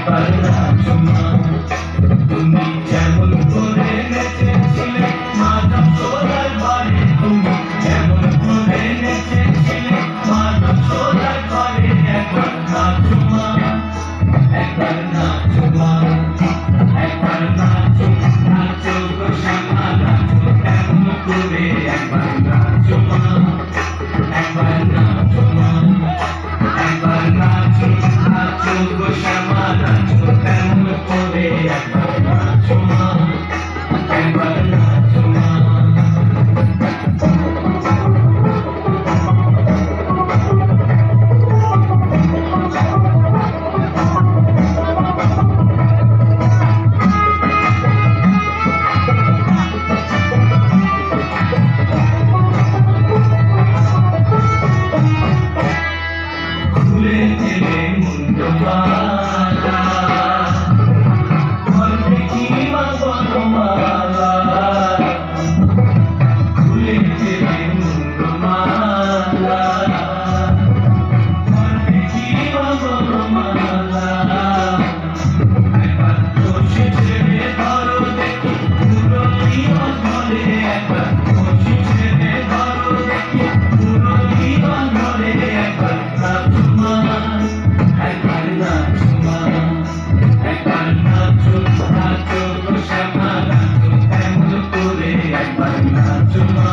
একবার নাচো মা, তুমি যেমন করে নেচেছিলে মা যশোদার ঘরে, তুমি যেমন করে নেচেছিলে মা যশোদার ঘরে, একবার নাচো মা, একবার নাচো মা, একবার নাচো, নাচো গো শ্যামা নাচো কেমন করে, একবার নাচো মা, একবার নাচো মা, একবার নাচো, নাচো গো শ্যামা নাচো কেমন করে, একবার নাচো মা, একবার নাচো মা। খুলে দিলে মুন্ডমালা, ধরবে কি মা বনমালা, খুলে দিলে মুন্ডমালা, ধরবে কি মা বনমালা, একবার কষি ছেড়ে ধরো দেখি মুরলী ধরে, একবার কষি ছেড়ে ধরো দেখি মুরলী ধরে, একবার নাচো মা, একবার নাচো মা, একবার নাচো, নাচো গো শ্যামা নাচো কেমন করে, একবার নাচো মা।